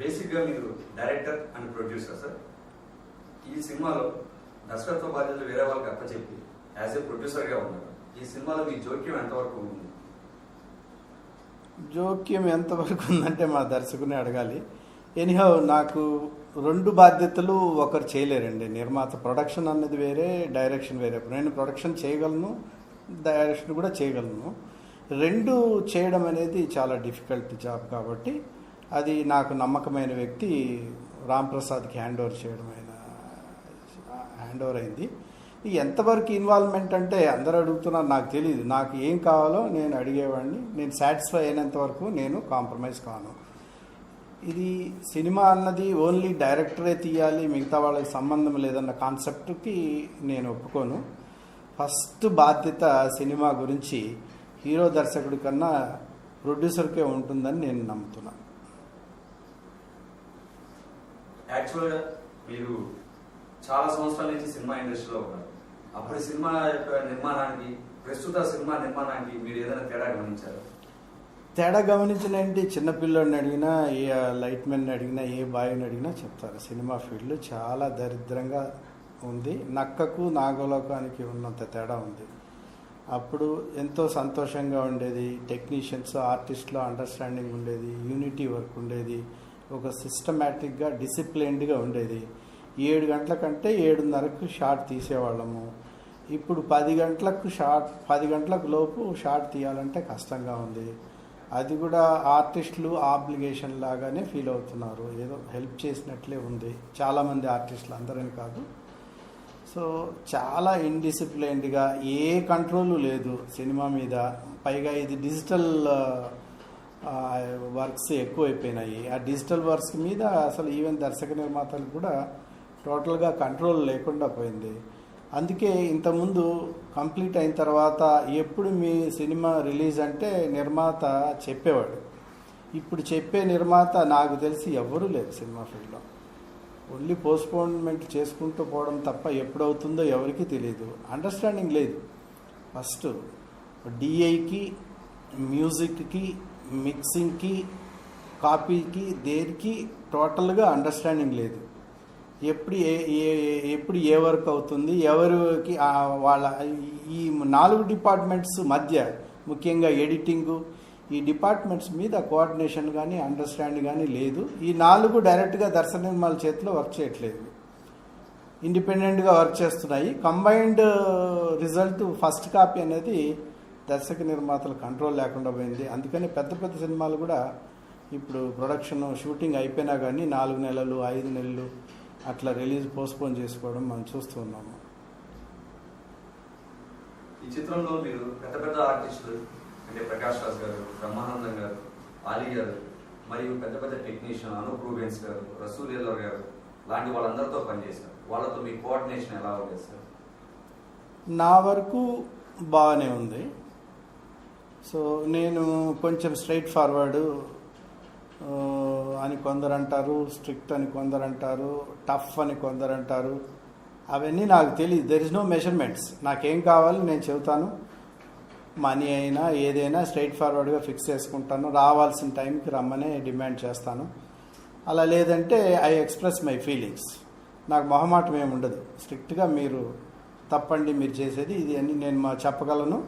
బేసిక్గా మీరు director and producer sir. ఈ సినిమాలో దర్శకత్వ బాధ్యతలు వేరే వాళ్ళకి అప్పచెప్పి యాజ్ ఏ ప్రొడ్యూసర్గా ఉన్నారు. ఈ సినిమాలో మీ జోక్యం ఎంతవరకు ఉంది? జోక్యం ఎంతవరకు ఉందంటే మా దర్శకుని అడగాలి. ఎనీహౌ నాకు 2 బాధ్యతలు ఒకరు చేయలేరండి. నిర్మాత ప్రొడక్షన్ అన్నది వేరే, డైరెక్షన్ వేరే. నేను ప్రొడక్షన్ చేయగలను, డైరెక్షన్ కూడా చేయగలను. 2 చేయడం అనేది చాలా డిఫికల్ట్ జాబ్ కాబట్టి అది నాకు నమ్మకమైన వ్యక్తి రామ్ ప్రసాద్కి హ్యాండ్ ఓవర్ అయింది. ఎంతవరకు ఇన్వాల్వ్మెంట్ అంటే అందరూ అడుగుతున్నారు, నాకు తెలియదు. నాకు ఏం కావాలో నేను అడిగేవాడిని. నేను సాటిస్ఫై అయినంత వరకు నేను కాంప్రమైజ్ కాను. ఇది సినిమా అన్నది ఓన్లీ డైరెక్టరే తీయాలి, మిగతా వాళ్ళకి సంబంధం లేదన్న కాన్సెప్ట్కి నేను ఒప్పుకోను. ఫస్ట్ బాధ్యత సినిమా గురించి హీరో దర్శకుడి కన్నా ప్రొడ్యూసర్కే ఉంటుందని నేను నమ్ముతున్నాను. యాక్చువల్గా మీరు చాలా సంవత్సరాల నుంచి సినిమా ఇండస్ట్రీలో ఉన్నారు. అప్పుడు సినిమా యొక్క నిర్మాణానికి, ప్రస్తుత సినిమా నిర్మాణానికి మీరు ఏదైనా తేడా గమనించారు? తేడా గమనించినంటే చిన్నపిల్లని అడిగినా, ఏ లైట్ మెన్ అడిగినా, ఏ బాయ్ని అడిగినా చెప్తారు సినిమా ఫీల్డ్ చాలా దరిద్రంగా ఉంది. నక్కకు నాగలోకానికి ఉన్నంత తేడా ఉంది. అప్పుడు ఎంతో సంతోషంగా ఉండేది. టెక్నీషియన్స్, ఆర్టిస్ట్లో అండర్స్టాండింగ్ ఉండేది, యూనిటీ వర్క్ ఉండేది, ఒక సిస్టమేటిక్గా డిసిప్లైన్డ్గా ఉండేది. 7 గంటల కంటే 7:30కు షాట్ తీసేవాళ్ళము. ఇప్పుడు 10 గంటలకు లోపు షాట్ తీయాలంటే కష్టంగా ఉంది. అది కూడా ఆర్టిస్టులు ఆబ్లిగేషన్ లాగానే ఫీల్ అవుతున్నారు. ఏదో హెల్ప్ చేసినట్లే ఉంది చాలామంది ఆర్టిస్టులు, అందరని కాదు. సో చాలా ఇండిసిప్లైన్డ్గా, ఏ కంట్రోలు లేదు సినిమా మీద. పైగా ఇది డిజిటల్ వర్క్స్ ఎక్కువైపోయినాయి. ఆ డిజిటల్ వర్క్స్ మీద అసలు ఈవెన్ దర్శక నిర్మాతలు కూడా టోటల్గా కంట్రోల్ లేకుండా పోయింది. అందుకే ఇంతకుముందు కంప్లీట్ అయిన తర్వాత ఎప్పుడు మీ సినిమా రిలీజ్ అంటే నిర్మాత చెప్పేవాడు. ఇప్పుడు చెప్పే నిర్మాత నాకు తెలిసి ఎవరూ లేరు సినిమా ఫీల్డ్లో. ఓన్లీ పోస్ట్పోన్మెంట్ చేసుకుంటూ పోవడం తప్ప ఎప్పుడవుతుందో ఎవరికీ తెలియదు. అండర్స్టాండింగ్ లేదు. ఫస్ట్ డిఐకి, మ్యూజిక్కి, మిక్సింగ్కి, కాపీకి, దేనికి టోటల్గా అండర్స్టాండింగ్ లేదు. ఎప్పుడు ఏ వర్క్ అవుతుంది, ఎవరికి వాళ్ళ ఈ 4 డిపార్ట్మెంట్స్ మధ్య, ముఖ్యంగా ఎడిటింగు, ఈ డిపార్ట్మెంట్స్ మీద కోఆర్డినేషన్ కానీ అండర్స్టాండింగ్ కానీ లేదు. ఈ 4 డైరెక్ట్గా దర్శక నిర్మాణ చేతిలో వర్క్ చేయట్లేదు, ఇండిపెండెంట్గా వర్క్ చేస్తున్నాయి. కంబైన్డ్ రిజల్ట్ ఫస్ట్ కాపీ అనేది దర్శక నిర్మాతల కంట్రోల్ లేకుండా పోయింది. అందుకని పెద్ద పెద్ద సినిమాలు కూడా ఇప్పుడు ప్రొడక్షన్ షూటింగ్ అయిపోయినా కానీ 4 నెలలు 5 నెలలు అట్లా రిలీజ్ పోస్ట్పోన్ చేసుకోవడం మనం చూస్తూ ఉన్నాము. ఈ చిత్రంలో మీరు పెద్ద పెద్ద ఆర్టిస్టులు అంటే ప్రకాష్ రాజ్ గారు, బ్రహ్మానందం గారు, ఆలీ గారు, మరియు పెద్ద పెద్ద టెక్నీషియన్ అనూప్ రూబెన్స్ గారు, రసూల్ ఎల్లర్ గారు లాంటి వాళ్ళందరితో పనిచేశారు. వాళ్ళతో మీ కోఆర్డినేషన్ ఎలా ఉండేది సార్? నా వరకు బాగానే ఉంది. సో నేను కొంచెం స్ట్రైట్ ఫార్వర్డ్ అని కొందరు అంటారు, స్ట్రిక్ట్ అని కొందరు అంటారు, టఫ్ అని కొందరు అంటారు. అవన్నీ నాకు తెలియదు. There is no measurements. నాకేం కావాలి నేను చెబుతాను. మనీ అయినా ఏదైనా స్ట్రైట్ ఫార్వర్డ్గా ఫిక్స్ చేసుకుంటాను. రావాల్సిన టైంకి రమ్మనే డిమాండ్ చేస్తాను. అలా లేదంటే ఐ ఎక్స్ప్రెస్ మై ఫీలింగ్స్. నాకు మొహమాటం ఏమి ఉండదు. స్ట్రిక్ట్గా మీరు తప్పండి, మీరు చేసేది ఇది అని నేను చెప్పగలను.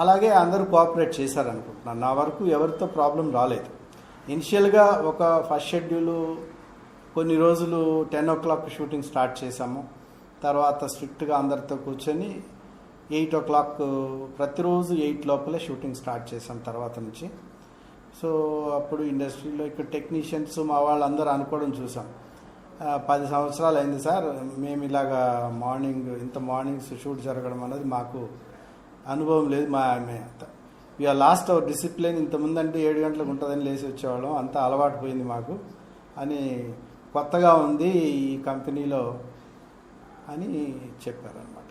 అలాగే అందరూ కోఆపరేట్ చేశారనుకుంటున్నాను. నా వరకు ఎవరితో ప్రాబ్లం రాలేదు. ఇనిషియల్గా ఒక ఫస్ట్ షెడ్యూలు కొన్ని రోజులు 10 o'clock షూటింగ్ స్టార్ట్ చేశాము. తర్వాత స్ట్రిక్ట్గా అందరితో కూర్చొని 8 o'clock ప్రతిరోజు 8 లోపలే షూటింగ్ స్టార్ట్ చేసాం తర్వాత నుంచి. సో అప్పుడు ఇండస్ట్రీలో ఇక్కడ టెక్నీషియన్స్ మా వాళ్ళందరూ అనుకోవడం చూసాం. 10 సంవత్సరాలు అయింది సార్ మేము ఇలాగా ఇంత మార్నింగ్స్ షూట్ జరగడం అనేది మాకు అనుభవం లేదు. We are lost our discipline. ఇంతకుముందు అంటే 7 గంటలకు ఉంటుందని లేచి వచ్చేవాళ్ళం. అంతా అలవాటు పోయింది మాకు అని, కొత్తగా ఉంది ఈ కంపెనీలో అని చెప్పారనమాట.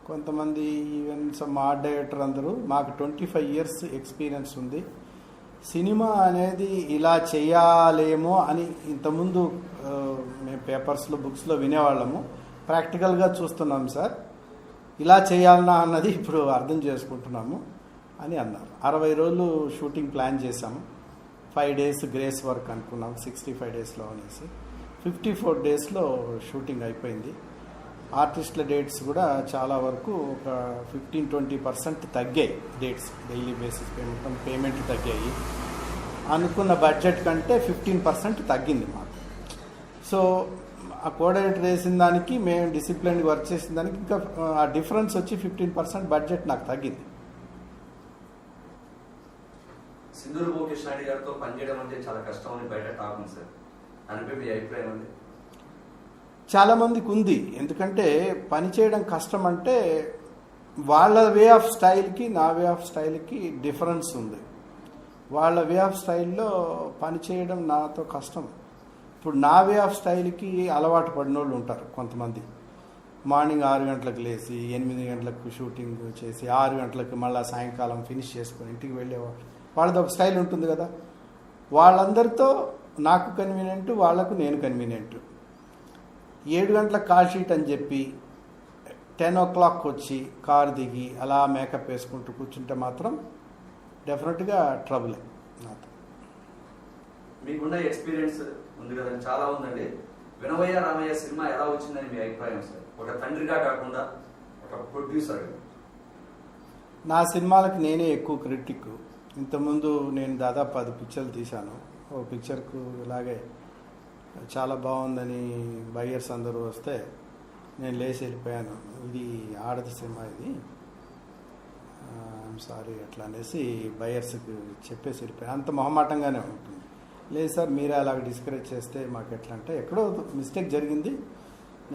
కొంతమంది ఈవెన్ సమ్ ఆర్ట్ డైరెక్టర్ అందరూ మాకు 25 years ఎక్స్పీరియన్స్ ఉంది, సినిమా అనేది ఇలా చేయాలేమో అని ఇంతకుముందు మేము పేపర్స్లో బుక్స్లో వినేవాళ్ళము. ప్రాక్టికల్గా చూస్తున్నాం సార్, ఇలా చేయాలన్నా అన్నది ఇప్పుడు అర్థం చేసుకుంటున్నాము అని అన్నారు. 60 రోజులు షూటింగ్ ప్లాన్ చేశాము. 5 days గ్రేస్ వర్క్ అనుకున్నాం 65 డేస్లో అనేసి 54 డేస్లో షూటింగ్ అయిపోయింది. ఆర్టిస్టుల డేట్స్ కూడా చాలా వరకు ఒక 15-20% తగ్గాయి. డేట్స్ డైలీ బేసిస్ పేమెంట్లు తగ్గాయి. అనుకున్న బడ్జెట్ కంటే 15% తగ్గింది మాకు. సో ఆ కోఆర్డినేటర్ వేసిన దానికి మేము డిసిప్లిన్గా వర్క్ చేసిన దానికి ఇంకా ఆ డిఫరెన్స్ వచ్చి 15% బడ్జెట్ నాకు తగ్గింది. సింధూర్ భూకృష్ణ రెడ్డి గారితో పనిచేయడం అంటే చాలా కష్టం అని బయట టాక్ ఉంది సార్. దానిపై మీ అభిప్రాయం అండి? చాలామందికి ఉంది. ఎందుకంటే పని చేయడం కష్టం అంటే వాళ్ళ వే ఆఫ్ స్టైల్కి నా వే ఆఫ్ స్టైల్కి డిఫరెన్స్ ఉంది. వాళ్ళ వే ఆఫ్ స్టైల్లో పని చేయడం నాతో కష్టం. ఇప్పుడు నా వే ఆఫ్ స్టైల్కి అలవాటు పడిన వాళ్ళు ఉంటారు కొంతమంది. మార్నింగ్ 6 గంటలకు లేచి 8 గంటలకు షూటింగ్ చేసి 6 గంటలకు మళ్ళీ సాయంకాలం ఫినిష్ చేసుకొని ఇంటికి వెళ్ళేవాళ్ళు. వాళ్ళది ఒక స్టైల్ ఉంటుంది కదా. వాళ్ళందరితో నాకు కన్వీనియంట్, వాళ్లకు నేను కన్వీనియంట్. 7 గంటలకు కాల్ షీట్ అని చెప్పి 10 o'clock వచ్చి కారు దిగి అలా మేకప్ వేసుకుంటూ కూర్చుంటే మాత్రం డెఫినెట్గా ట్రబులే నాతో. మీకున్న ఎక్స్పీరియన్స్ ఉంది కదండి, చాలా ఉందండి. వినవయ్య రామయ్య సినిమా ఎలా వచ్చిందని మీ అభిప్రాయం సార్? ఒక తండ్రిగా కాకుండా ఒక ప్రొడ్యూసర్గా. నా సినిమాలకు నేనే ఎక్కువ క్రిటిక్. ఇంతకుముందు నేను దాదాపు 10 పిక్చర్లు తీశాను. ఓ పిక్చర్కు ఇలాగే చాలా బాగుందని బయ్యర్స్ అందరూ వస్తే నేను లేచి వెళ్ళిపోయాను, ఇది ఆడది సినిమా, ఇది సారీ అట్లా అనేసి బయ్యర్స్కి చెప్పేసి వెళ్ళిపోయాను. అంత మొహమాటంగానే ఉంటుంది. లేదు సార్ మీరే అలాగ డిస్కరేజ్ చేస్తే మాకు ఎట్లా అంటే, ఎక్కడో మిస్టేక్ జరిగింది,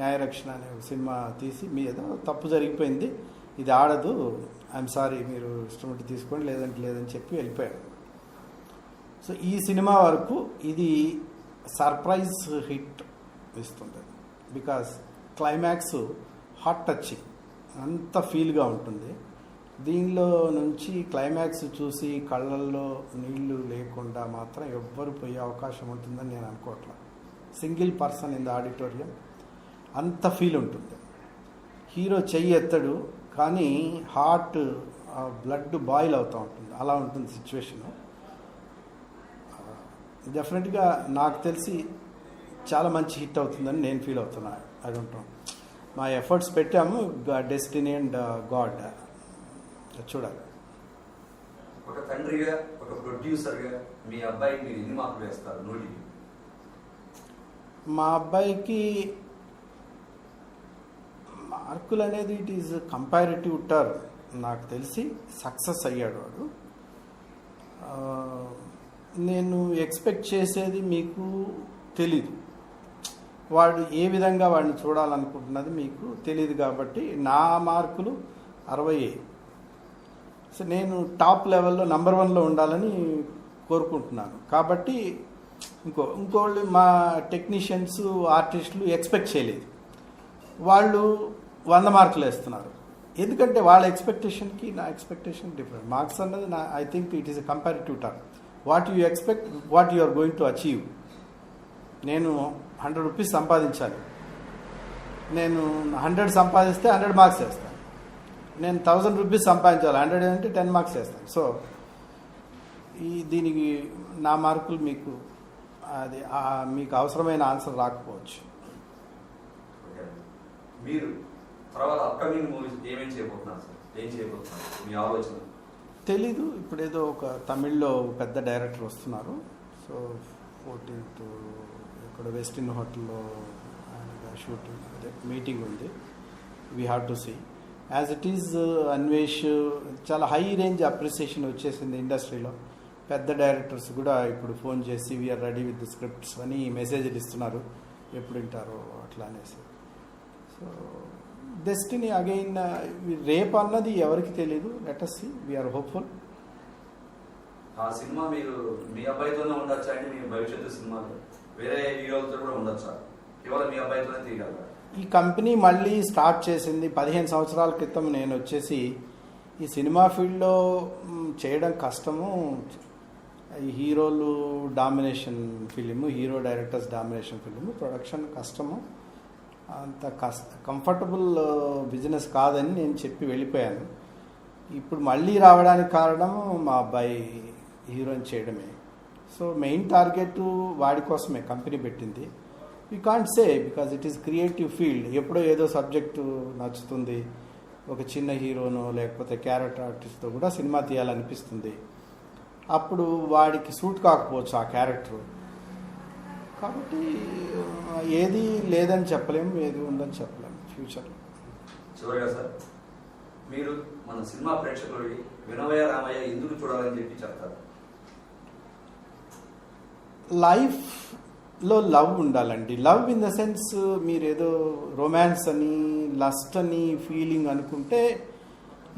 న్యాయరక్షణ అనే సినిమా తీసి మీ ఏదో తప్పు జరిగిపోయింది, ఇది ఆడదు, ఐఎమ్ సారీ, మీరు ఇష్టం తీసుకోండి, లేదంటే లేదని చెప్పి వెళ్ళిపోయాడు. సో ఈ సినిమా వరకు ఇది సర్ప్రైజ్ హిట్ ఇస్తుంది. బికాస్ క్లైమాక్స్ హాట్ టచింగ్, అంత ఫీల్గా ఉంటుంది. దీనిలో నుంచి క్లైమాక్స్ చూసి కళ్ళల్లో నీళ్లు లేకుండా మాత్రం ఎవ్వరు పోయే అవకాశం ఉంటుందని నేను అనుకోవట్లా. Single person in the auditorium, అంత ఫీల్ ఉంటుంది. హీరో చెయ్యి ఎత్తడు కానీ హార్ట్ బ్లడ్ బాయిల్ అవుతూ ఉంటుంది, అలా ఉంటుంది సిచ్యువేషను. డెఫినెట్గా నాకు తెలిసి చాలా మంచి హిట్ అవుతుందని నేను ఫీల్ అవుతున్నాను. ఐ డోంట్ నో, మా ఎఫర్ట్స్ పెట్టాము, డెస్టినీ అండ్ గాడ్ చూడాలి. ఒక తండ్రిగా, ఒక ప్రొడ్యూసర్గా మీ అబ్బాయికి మీరు ఎన్ని మార్కులు వేస్తారు 100కి? మా అబ్బాయికి మార్కులు అనేది ఇట్ ఈజ్ కంపారిటివ్ టర్మ్. నాకు తెలిసి సక్సెస్ అయ్యాడు వాడు. నేను ఎక్స్పెక్ట్ చేసేది మీకు తెలీదు, వాడు ఏ విధంగా వాడిని చూడాలనుకుంటున్నది మీకు తెలియదు. కాబట్టి నా మార్కులు 60. సో నేను టాప్ లెవెల్లో నంబర్ 1లో ఉండాలని కోరుకుంటున్నాను. కాబట్టి ఇంకోళ్ళు మా టెక్నీషియన్స్, ఆర్టిస్టులు ఎక్స్పెక్ట్ చేయలేదు, వాళ్ళు 100 మార్కులు వేస్తున్నారు. ఎందుకంటే వాళ్ళ ఎక్స్పెక్టేషన్కి నా ఎక్స్పెక్టేషన్ డిఫరెంట్. మార్క్స్ అన్నది I think it is a comparative term. What you expect, what you are going to achieve. నేను 100 రూపీస్ సంపాదించాలి, నేను 100 సంపాదిస్తే 100 మార్క్స్ వేస్తాను. నేను 1000 రూపీస్ సంపాదించాలి, 100 అంటే 10 మార్క్స్ వేస్తాను. సో దీనికి నా మార్కులు మీకు అది మీకు అవసరమైన ఆన్సర్ రాకపోవచ్చు. మీరు తర్వాత అప్కమింగ్ మూవీస్ ఏమేం చేయబోతున్నారు సార్? ఏం చేయబోతున్నారు మీ ఆలోచన? తెలీదు. ఇప్పుడు ఏదో ఒక తమిళ్లో పెద్ద డైరెక్టర్ వస్తున్నారు. సో 14th ఇక్కడ వెస్టిన్ హోటల్లో షూటింగ్, అదే మీటింగ్ ఉంది. We have to see. As it is Anvesh చాలా హై రేంజ్ అప్రిసియేషన్ వచ్చేసింది ఇండస్ట్రీలో. పెద్ద డైరెక్టర్స్ కూడా ఇప్పుడు ఫోన్ చేసి we are ready with the scripts అని మెసేజ్లు ఇస్తున్నారు, ఎప్పుడు వింటారో అట్లా అనేసి. సో డెస్టినీ అగైన్ రేపు అన్నది ఎవరికి తెలియదు. Let us see, we are hopeful. ఆ సినిమా మీరు మీ అబ్బాయితోనే ఉండొచ్చా అండి? మీ భవిష్యత్తు సినిమాలు వేరే హీరోలతో కూడా ఉండొచ్చా? కేవలం మీ అబ్బాయితోనే తీయగలరా? ఈ కంపెనీ మళ్ళీ స్టార్ట్ చేసింది 15 సంవత్సరాల క్రితం. నేను వచ్చేసి ఈ సినిమా ఫీల్డ్లో చేయడం కష్టము. ఈ హీరోలు domination film, hero directors domination film, production కష్టము, అంత కంఫర్టబుల్ బిజినెస్ కాదని నేను చెప్పి వెళ్ళిపోయాను. ఇప్పుడు మళ్ళీ రావడానికి కారణము మా అబ్బాయి హీరోయిన్ చేయడమే. సో మెయిన్ టార్గెట్ వాడి కోసమే కంపెనీ పెట్టింది. You can't say because it is creative field. ఎప్పుడో ఏదో సబ్జెక్టు నచ్చుతుంది, ఒక చిన్న హీరోనో లేకపోతే క్యారెక్టర్ ఆర్టిస్ట్తో కూడా సినిమా తీయాలనిపిస్తుంది. అప్పుడు వాడికి సూట్ కాకపోవచ్చు ఆ క్యారెక్టర్. కాబట్టి ఏది లేదని చెప్పలేము, ఏది ఉందని చెప్పలేము ఫ్యూచర్లో. చివరిగా సార్, మీరు మన సినిమా ప్రేక్షకులకి వినవయ్య రామయ్య ఎందుకు చూడాలని చెప్పి చెప్తారు? లైఫ్లో లవ్ ఉండాలండి. లవ్ ఇన్ ద సెన్స్ మీరేదో రొమాన్స్ అని లస్ట్ అని ఫీలింగ్ అనుకుంటే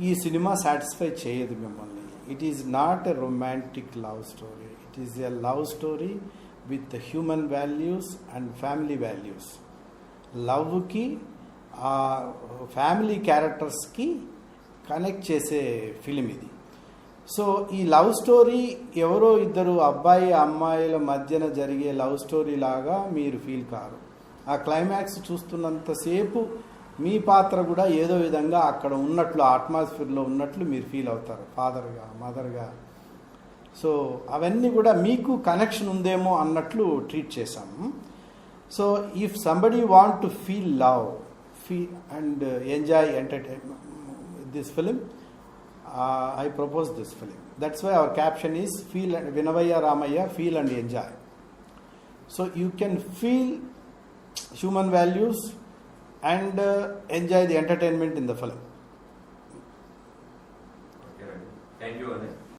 ఈ సినిమా సాటిస్ఫై చేయదు మిమ్మల్ని. It is not a romantic love story. It is a love story with human values and family values. లవ్కి ఆ ఫ్యామిలీ క్యారెక్టర్స్కి కనెక్ట్ చేసే ఫిలిం ఇది. సో ఈ లవ్ స్టోరీ ఎవరో ఇద్దరు అబ్బాయి అమ్మాయిల మధ్యన జరిగే లవ్ స్టోరీ లాగా మీరు ఫీల్ కారు. ఆ క్లైమాక్స్ చూస్తున్నంతసేపు మీ పాత్ర కూడా ఏదో విధంగా అక్కడ ఉన్నట్లు, అట్మాస్ఫియర్లో ఉన్నట్లు మీరు ఫీల్ అవుతారు, ఫాదర్గా మదర్గా. సో అవన్నీ కూడా మీకు కనెక్షన్ ఉందేమో అన్నట్లు ట్రీట్ చేశాము. So if somebody want to feel love and enjoy entertainment this film, I propose this film. That's why our caption is feel and Vinavaya Ramaya, feel and enjoy. So you can feel human values and enjoy the entertainment in the film.